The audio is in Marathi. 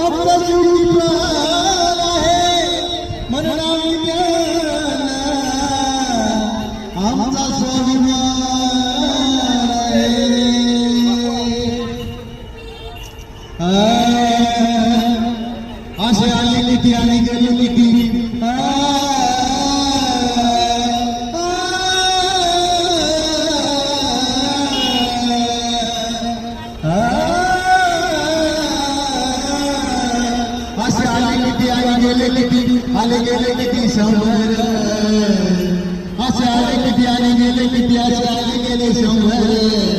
आमचा शेवटी प्राण आहे म्हणा आमचा स्वाभिमान असे आले किती आणि गेले किती असे आले किती आणि गेले किती आले गेले किती शंभर असे आले किती आणि गेले किती असे आले गेले शंभर